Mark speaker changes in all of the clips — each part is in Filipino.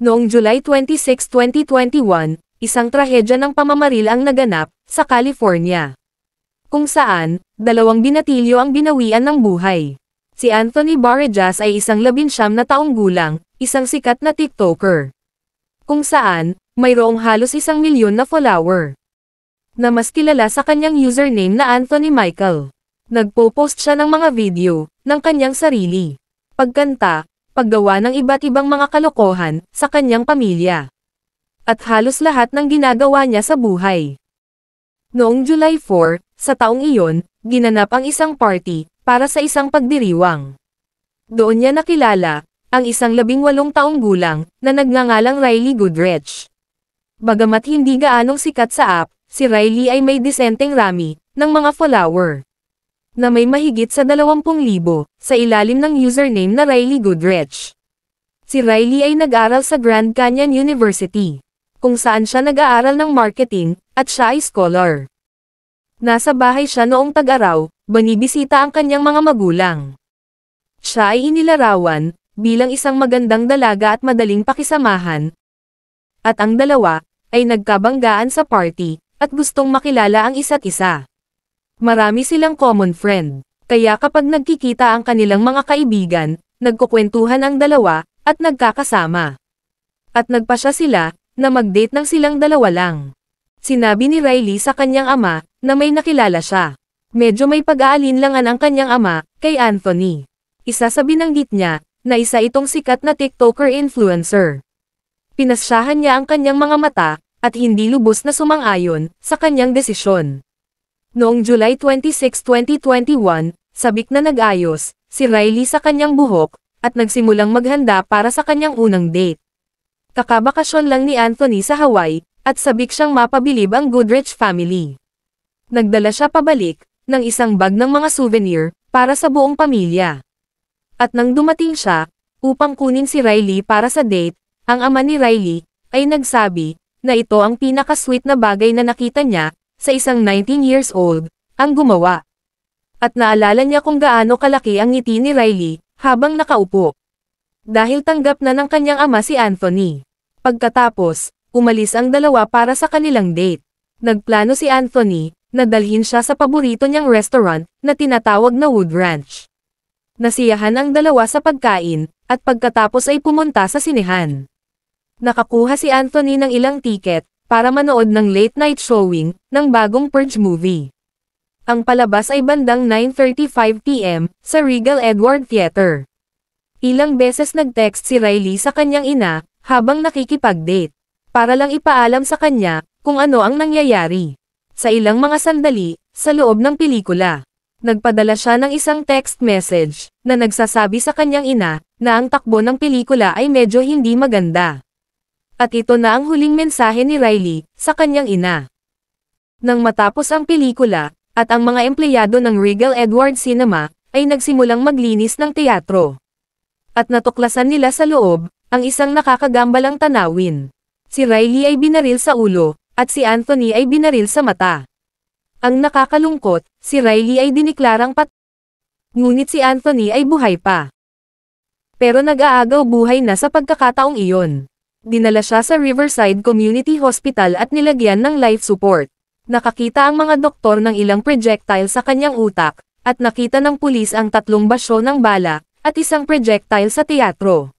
Speaker 1: Noong July 26, 2021, isang trahedya ng pamamaril ang naganap sa California, kung saan dalawang binatilyo ang binawian ng buhay. Si Anthony Barrejas ay isang 19 na taong gulang, isang sikat na TikToker, kung saan mayroong halos 1 milyon na follower, na mas kilala sa kanyang username na Anthony Michael. Nagpo-post siya ng mga video ng kanyang sarili, pagkanta, paggawa ng iba't ibang mga kalokohan sa kanyang pamilya, at halos lahat ng ginagawa niya sa buhay. Noong July 4, sa taong iyon, ginanap ang isang party para sa isang pagdiriwang. Doon niya nakilala ang isang 18 taong gulang na nagngangalang Riley Goodrich. Bagamat hindi gaanong sikat sa app, si Riley ay may disenteng rami ng mga follower na may mahigit sa 20,000 sa ilalim ng username na Riley Goodrich. Si Riley ay nag-aral sa Grand Canyon University, kung saan siya nag-aaral ng marketing, at siya ay scholar. Nasa bahay siya noong tag-araw, binibisita ang kanyang mga magulang. Siya ay inilarawan bilang isang magandang dalaga at madaling pakisamahan, at ang dalawa ay nagkabanggaan sa party at gustong makilala ang isa't isa. Marami silang common friend, kaya kapag nagkikita ang kanilang mga kaibigan, nagkukwentuhan ang dalawa, at nagkakasama. At nagpasya sila, na mag-date ng silang dalawa lang. Sinabi ni Riley sa kanyang ama, na may nakilala siya. Medyo may pag-aalinlangan ang kanyang ama, kay Anthony. Isa sa binanggit niya, na isa itong sikat na TikToker influencer. Pinasyahan niya ang kanyang mga mata, at hindi lubos na sumang-ayon sa kanyang desisyon. Noong July 26, 2021, sabik na nag-ayos si Riley sa kanyang buhok, at nagsimulang maghanda para sa kanyang unang date. Kakabakasyon lang ni Anthony sa Hawaii, at sabik siyang mapabilib ang Goodrich family. Nagdala siya pabalik ng isang bag ng mga souvenir para sa buong pamilya. At nang dumating siya upang kunin si Riley para sa date, ang ama ni Riley ay nagsabi na ito ang pinaka-sweet na bagay na nakita niya sa isang 19 years old ang gumawa. At naalala niya kung gaano kalaki ang ngiti ni Riley habang nakaupo. Dahil tanggap na ng kanyang ama si Anthony. Pagkatapos, umalis ang dalawa para sa kanilang date. Nagplano si Anthony na dalhin siya sa paborito niyang restaurant na tinatawag na Wood Ranch. Nasiyahan ang dalawa sa pagkain, at pagkatapos ay pumunta sa sinehan. Nakakuha si Anthony ng ilang tiket para manood ng late night showing ng bagong Purge movie. Ang palabas ay bandang 9:35 PM sa Regal Edward Theater. Ilang beses nag-text si Riley sa kanyang ina habang nakikipag-date, para lang ipaalam sa kanya kung ano ang nangyayari. Sa ilang mga sandali, sa loob ng pelikula, nagpadala siya ng isang text message na nagsasabi sa kanyang ina na ang takbo ng pelikula ay medyo hindi maganda. At ito na ang huling mensahe ni Riley sa kanyang ina. Nang matapos ang pelikula, at ang mga empleyado ng Regal Edward Cinema ay nagsimulang maglinis ng teatro. At natuklasan nila sa loob ang isang nakakagambalang tanawin. Si Riley ay binaril sa ulo, at si Anthony ay binaril sa mata. Ang nakakalungkot, si Riley ay diniklarang patay. Ngunit si Anthony ay buhay pa. Pero nag-aagaw buhay na sa pagkakataong iyon. Dinala siya sa Riverside Community Hospital at nilagyan ng life support. Nakakita ang mga doktor ng ilang projectile sa kanyang utak, at nakita ng pulis ang 3 basyo ng bala, at isang projectile sa teatro.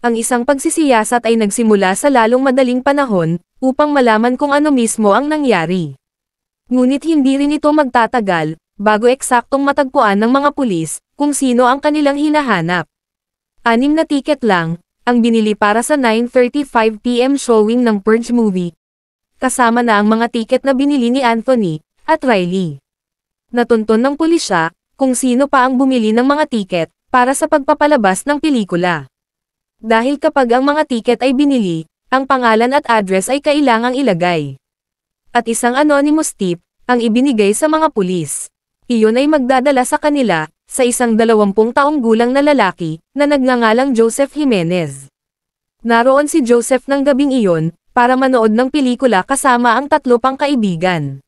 Speaker 1: Ang isang pagsisiyasat ay nagsimula sa lalong madaling panahon, upang malaman kung ano mismo ang nangyari. Ngunit hindi rin ito magtatagal, bago eksaktong matagpuan ng mga pulis, kung sino ang kanilang hinahanap. 6 na tiket lang ang binili para sa 9:35 PM showing ng Purge movie, kasama na ang mga tiket na binili ni Anthony at Riley. Natunton ng pulisya kung sino pa ang bumili ng mga tiket para sa pagpapalabas ng pelikula. Dahil kapag ang mga tiket ay binili, ang pangalan at address ay kailangang ilagay. At isang anonymous tip ang ibinigay sa mga pulis. Iyon ay magdadala sa kanila sa isang 20 taong gulang na lalaki na nagngangalang Joseph Jimenez. Naroon si Joseph ng gabing iyon para manood ng pelikula kasama ang 3 pang kaibigan.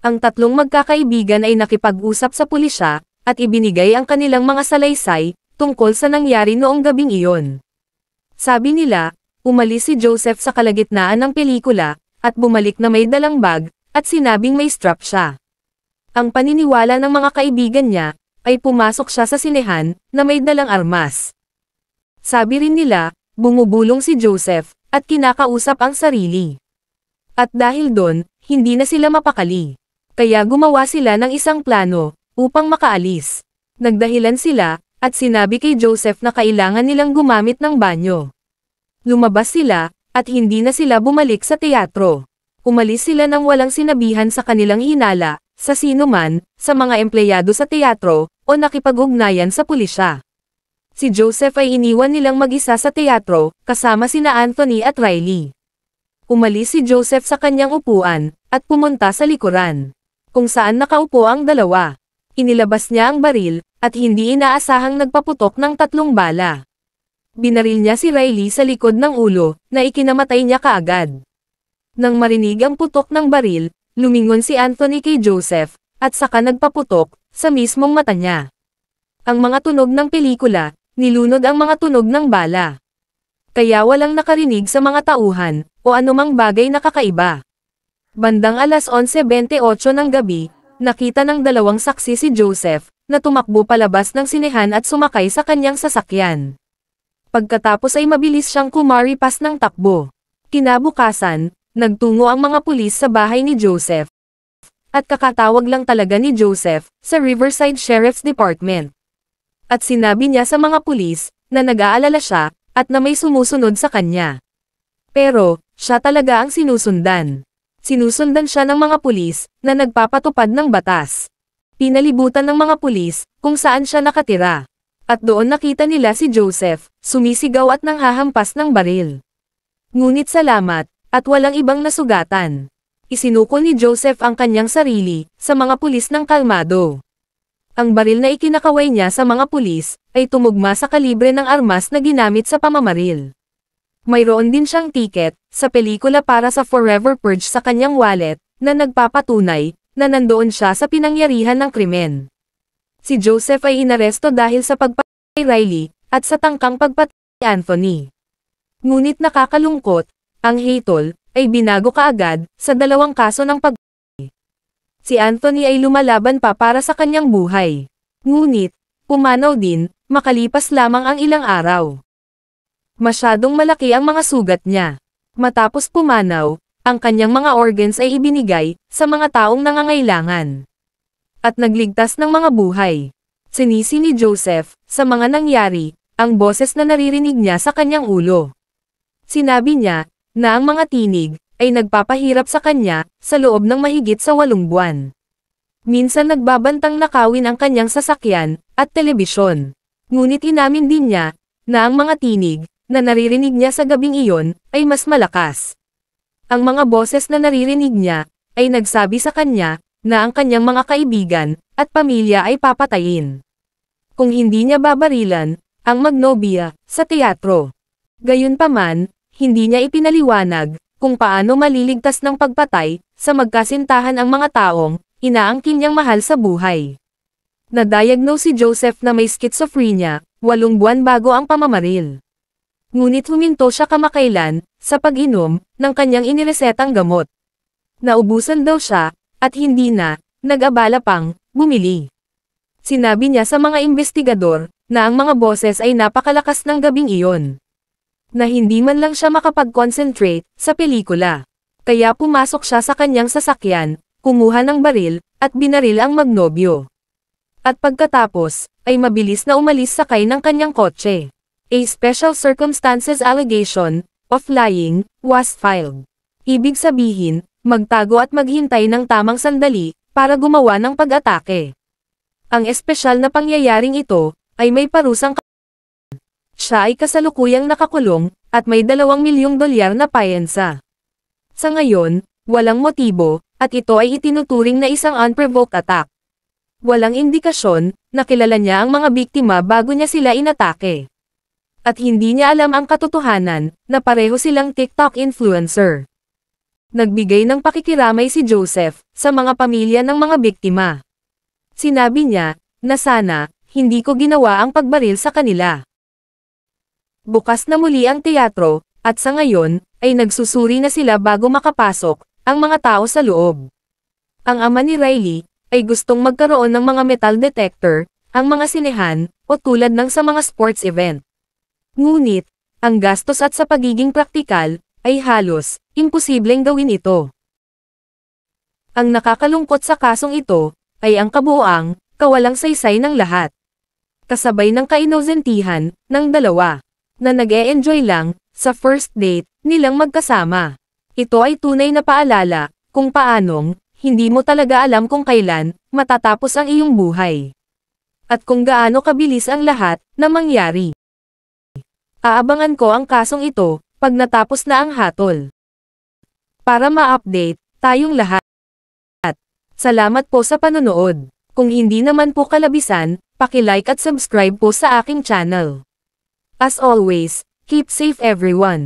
Speaker 1: Ang 3 magkakaibigan ay nakipag-usap sa pulisya at ibinigay ang kanilang mga salaysay tungkol sa nangyari noong gabing iyon. Sabi nila, Umalis si Joseph sa kalagitnaan ng pelikula, at bumalik na may dalang bag, at sinabing may strap siya. Ang paniniwala ng mga kaibigan niya, ay pumasok siya sa sinehan, na may dalang armas. Sabi rin nila, bumubulong si Joseph, at kinakausap ang sarili. At dahil doon, hindi na sila mapakali. Kaya gumawa sila ng isang plano, upang makaalis. Nagdahilan sila, at sinabi kay Joseph na kailangan nilang gumamit ng banyo. Lumabas sila, at hindi na sila bumalik sa teatro. Umalis sila nang walang sinabihan sa kanilang hinala, sa sino man, sa mga empleyado sa teatro, o nakipag-ugnayan sa pulisya. Si Joseph ay iniwan nilang mag-isa sa teatro, kasama sina Anthony at Riley. Umalis si Joseph sa kanyang upuan, at pumunta sa likuran, kung saan nakaupo ang dalawa. Inilabas niya ang baril, at hindi inaasahang nagpaputok ng 3 bala. Binaril niya si Riley sa likod ng ulo, na ikinamatay niya kaagad. Nang marinig ang putok ng baril, lumingon si Anthony kay Joseph, at saka nagpaputok, sa mismong mata niya. Ang mga tunog ng pelikula, nilunod ang mga tunog ng bala. Kaya walang nakarinig sa mga tauhan, o anumang bagay na kakaiba. Bandang alas 11:28 ng gabi, nakita ng 2 saksi si Joseph, na tumakbo palabas ng sinehan at sumakay sa kanyang sasakyan. Pagkatapos ay mabilis siyang kumaripas ng takbo. Kinabukasan, nagtungo ang mga pulis sa bahay ni Joseph. At kakatawag lang talaga ni Joseph, sa Riverside Sheriff's Department. At sinabi niya sa mga pulis, na nag-aalala siya, at na may sumusunod sa kanya. Pero, siya talaga ang sinusundan. Sinusundan siya ng mga pulis, na nagpapatupad ng batas. Pinalibutan ng mga pulis, kung saan siya nakatira. At doon nakita nila si Joseph, sumisigaw at nanghahampas ng baril. Ngunit salamat, at walang ibang nasugatan. Isinuko ni Joseph ang kanyang sarili, sa mga pulis ng kalmado. Ang baril na ikinakaway niya sa mga pulis, ay tumugma sa kalibre ng armas na ginamit sa pamamaril. Mayroon din siyang tiket, sa pelikula para sa Forever Purge sa kanyang wallet, na nagpapatunay, na nandoon siya sa pinangyarihan ng krimen. Si Joseph ay inaresto dahil sa pagpatay kay Riley, at sa tangkang pagpatay kay Anthony. Ngunit nakakalungkot, ang hatol, ay binago kaagad, sa 2 kaso ng pagpatay. Si Anthony ay lumalaban pa para sa kanyang buhay. Ngunit, pumanaw din, makalipas lamang ang ilang araw. Masyadong malaki ang mga sugat niya. Matapos pumanaw, ang kanyang mga organs ay ibinigay, sa mga taong nangangailangan. At nagligtas ng mga buhay. Sinisi ni Joseph, sa mga nangyari, ang boses na naririnig niya sa kanyang ulo. Sinabi niya, na ang mga tinig, ay nagpapahirap sa kanya, sa loob ng mahigit sa 8 buwan. Minsan nagbabantang nakawin ang kanyang sasakyan, at telebisyon. Ngunit inamin din niya, na ang mga tinig, na naririnig niya sa gabing iyon, ay mas malakas. Ang mga boses na naririnig niya, ay nagsabi sa kanya, na ang kanyang mga kaibigan, at pamilya ay papatayin. Kung hindi niya babarilan, ang Magnolia, sa teatro. Gayunpaman, hindi niya ipinaliwanag, kung paano maliligtas ng pagpatay, sa magkasintahan ang mga taong, inaangkin niyang mahal sa buhay. Na-diagnose si Joseph na may schizophrenia, 8 buwan bago ang pamamaril. Ngunit huminto siya kamakailan, sa pag-inom, ng kanyang iniresetang gamot. Naubusan daw siya, at hindi na, nag-abala pang, bumili. Sinabi niya sa mga investigador, na ang mga boses ay napakalakas ng gabing iyon. Na hindi man lang siya makapag-concentrate, sa pelikula. Kaya pumasok siya sa kanyang sasakyan, kumuha ng baril, at binaril ang magnobyo. At pagkatapos, ay mabilis na umalis sakay ng kanyang kotse. A special circumstances allegation, of lying, was filed. Ibig sabihin, magtago at maghintay ng tamang sandali, para gumawa ng pag-atake. Ang espesyal na pangyayaring ito, ay may parusang siya ay kasalukuyang nakakulong, at may $2 milyong na payensa. Sa ngayon, walang motibo, at ito ay itinuturing na isang unprovoked attack. Walang indikasyon, na kilala niya ang mga biktima bago niya sila inatake. At hindi niya alam ang katotohanan, na pareho silang TikTok influencer. Nagbigay ng pakikiramay si Joseph, sa mga pamilya ng mga biktima. Sinabi niya, na sana, hindi ko ginawa ang pagbaril sa kanila. Bukas na muli ang teatro, At sa ngayon, ay nagsusuri na sila bago makapasok, ang mga tao sa loob. Ang ama ni Riley, ay gustong magkaroon ng mga metal detector, ang mga sinehan, o tulad ng sa mga sports event. Ngunit, ang gastos at sa pagiging praktikal, ay halos, imposibleng gawin ito. Ang nakakalungkot sa kasong ito, ay ang kabuuang, kawalang saysay ng lahat. Kasabay ng kainozentihan, ng dalawa, na nag-e-enjoy lang, sa first date, nilang magkasama. Ito ay tunay na paalala, kung paanong, hindi mo talaga alam kung kailan, matatapos ang iyong buhay. At kung gaano kabilis ang lahat, na mangyari. Aabangan ko ang kasong ito, pag natapos na ang hatol. Para ma-update, tayong lahat. Salamat po sa panonood. Kung hindi naman po kalabisan, paki-like at subscribe po sa aking channel. As always, keep safe everyone.